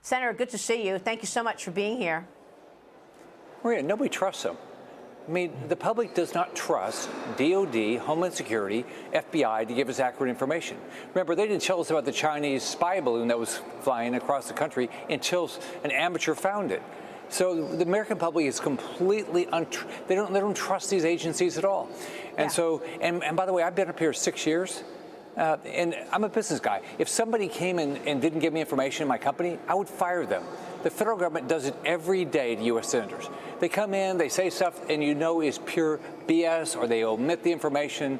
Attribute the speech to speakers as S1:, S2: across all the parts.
S1: Senator, good to see you. Thank you so much for being here.
S2: Maria, nobody trusts them. I mean, the public does not trust DOD, Homeland Security, FBI to give us accurate information. Remember, they didn't tell us about the Chinese spy balloon that was flying across the country until an amateur found it. So the American public is completely they don't trust these agencies at all. And so, and by the way, I've been up here 6 years. And I'm a business guy. If somebody came in and didn't give me information in my company, I would fire them. The federal government does it every day to U.S. senators. They come in, they say stuff, and you know is pure BS, or they omit the information.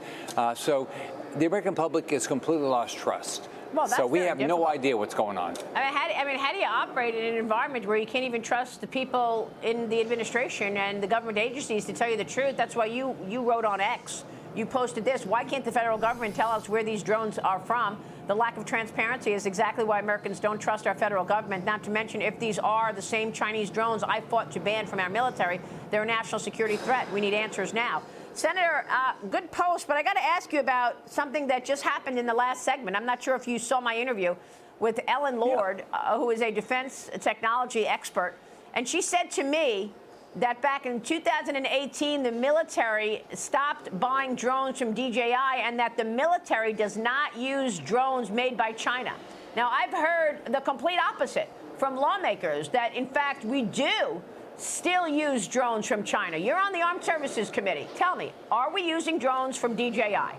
S2: So the American public has completely lost trust.
S1: Well,
S2: so we have no idea what's going on.
S1: I mean, how do you operate in an environment where you can't even trust the people in the administration and the government agencies to tell you the truth? That's why you wrote on X. You posted this. Why can't the federal government tell us where these drones are from? The lack of transparency is exactly why Americans don't trust our federal government, not to mention if these are the same Chinese drones I fought to ban from our military, they're a national security threat. We need answers now. Senator, good post, but I got to ask you about something that just happened in the last segment. I'm not sure if you saw my interview with Ellen Lord, who is a defense technology expert, and she said to me that back in 2018, the military stopped buying drones from DJI and that the military does not use drones made by China. Now, I've heard the complete opposite from lawmakers, that, in fact, we do still use drones from China. You're on the Armed Services Committee. Tell me, are we using drones from DJI?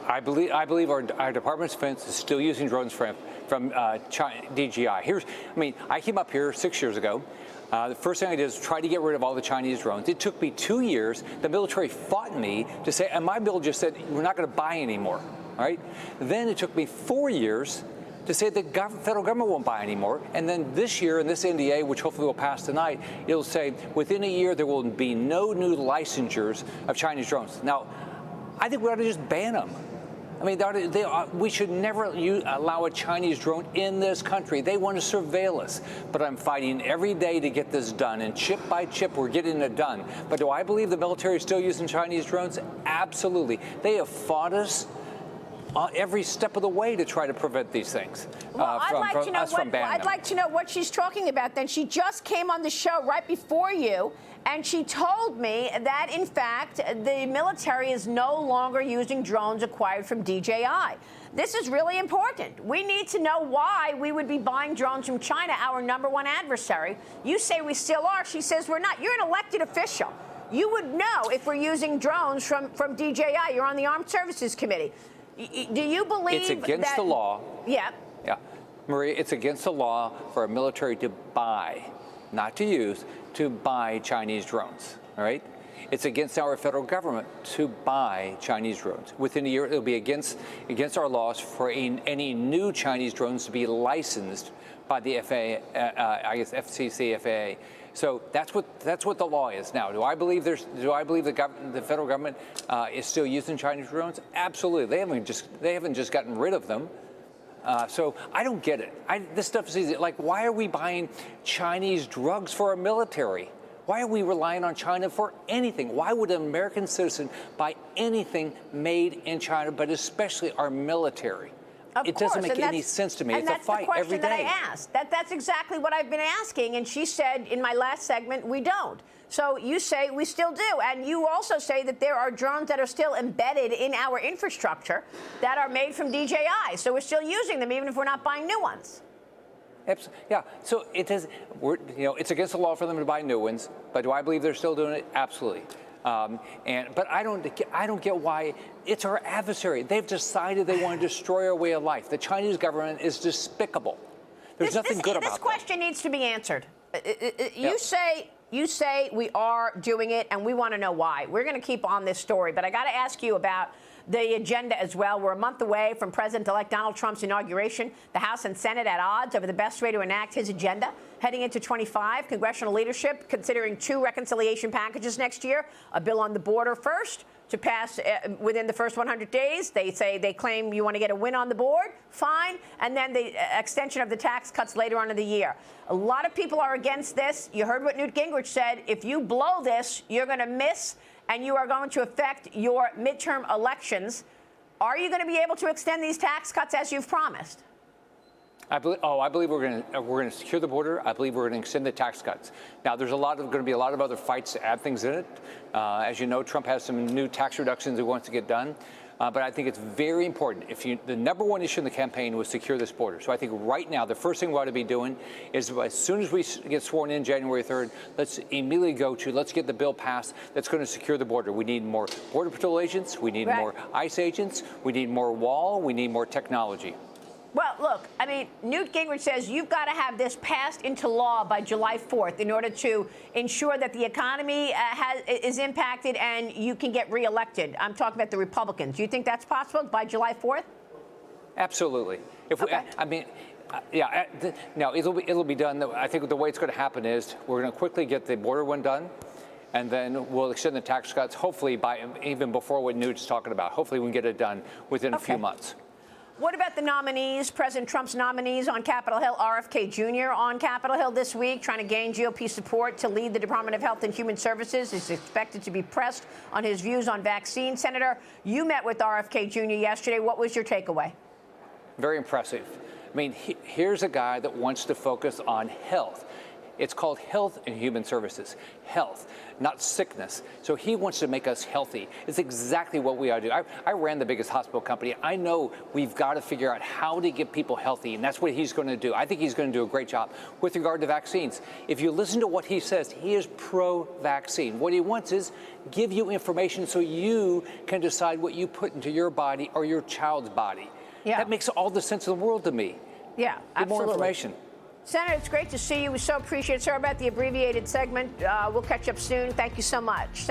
S2: I believe our Department of Defense is still using drones from DJI. I came up here 6 years ago. The first thing I did is try to get rid of all the Chinese drones. It took me 2 years. The military fought me to say, and my bill just said, we're not going to buy anymore. All right. Then it took me 4 years to say the federal government won't buy anymore. And then this year, in this NDA, which hopefully will pass tonight, it'll say within a year there will be no new licensures of Chinese drones. Now, I think we ought to just ban them. I mean, we should never allow a Chinese drone in this country. They want to surveil us. But I'm fighting every day to get this done. And chip by chip, we're getting it done. But do I believe the military is still using Chinese drones? Absolutely. They have fought us every step of the way to try to prevent these things from banning them.
S1: I'd like to know what she's talking about. Then she just came on the show right before you, and she told me that, in fact, the military is no longer using drones acquired from DJI. This is really important. We need to know why we would be buying drones from China, our #1 adversary. You say we still are. She says we're not. You're an elected official. You would know if we're using drones from DJI. You're on the Armed Services Committee. Do you believe
S2: it's against the law?
S1: Yeah.
S2: Yeah. Maria, it's against the law for a military to buy, not to use, to buy Chinese drones, all right? It's against our federal government to buy Chinese drones. Within a year, it'll be against our laws for any new Chinese drones to be licensed by the FAA, FCC, FAA. So that's what the law is now. Do I believe the federal government is still using Chinese drones? Absolutely. They haven't just gotten rid of them. So I don't get it. This stuff is easy. Like, why are we buying Chinese drugs for our military? Why are we relying on China for anything? Why would an American citizen buy anything made in China, but especially our military? It doesn't make any sense to me. It's a fight every day.
S1: That's the question that I asked. That's exactly what I've been asking. And she said in my last segment, we don't. So you say we still do. And you also say that there are drones that are still embedded in our infrastructure that are made from DJI. So we're still using them, even if we're not buying new ones.
S2: Yeah. So it's against the law for them to buy new ones. But do I believe they're still doing it? Absolutely. But I don't get why. It's our adversary. They've decided they want to destroy our way of life. The Chinese government is despicable. There's nothing good about it.
S1: This question needs to be answered. You say we are doing it, and we want to know why. We're going to keep on this story, but I got to ask you about the agenda as well. We're a month away from President-elect Donald Trump's inauguration. The House and Senate at odds over the best way to enact his agenda. Heading into 25, congressional leadership considering 2 reconciliation packages next year. A bill on the border first to pass within the first 100 days. They claim you want to get a win on the board. Fine. And then the extension of the tax cuts later on in the year. A lot of people are against this. You heard what Newt Gingrich said. If you blow this, you're going to miss, and you are going to affect your midterm elections. Are you going to be able to extend these tax cuts as you've promised?
S2: I believe we're going to secure the border. I believe we're going to extend the tax cuts. Now, there's going to be a lot of other fights to add things in it. As you know, Trump has some new tax reductions he wants to get done. But I think it's very important. The number one issue in the campaign was secure this border. So I think right now, the first thing we ought to be doing is as soon as we get sworn in January 3rd, let's immediately let's get the bill passed that's going to secure the border. We need more Border Patrol agents. We need more ICE agents. We need more wall. We need more technology.
S1: Well, look, I mean, Newt Gingrich says you've got to have this passed into law by July 4th in order to ensure that the economy is impacted and you can get reelected. I'm talking about the Republicans. Do you think that's possible by July 4th?
S2: Absolutely. Now, it'll be done. I think the way it's going to happen is we're going to quickly get the border one done, and then we'll extend the tax cuts, hopefully even before what Newt's talking about. Hopefully we can get it done within a few months.
S1: What about the nominees, President Trump's nominees on Capitol Hill? RFK Jr. on Capitol Hill this week, trying to gain GOP support to lead the Department of Health and Human Services. Is expected to be pressed on his views on vaccines. Senator, you met with RFK Jr. yesterday. What was your takeaway?
S2: Very impressive. I mean, here's a guy that wants to focus on health. It's called Health and Human Services. Health, not sickness. So he wants to make us healthy. It's exactly what we ought to do. I ran the biggest hospital company. I know we've got to figure out how to get people healthy, and that's what he's going to do. I think he's going to do a great job with regard to vaccines. If you listen to what he says, he is pro-vaccine. What he wants is give you information so you can decide what you put into your body or your child's body. Yeah. That makes all the sense in the world to me.
S1: Yeah, absolutely.
S2: More information.
S1: Senator, it's great to see you. We so appreciate it. Sorry about the abbreviated segment. We'll catch up soon. Thank you so much. Senator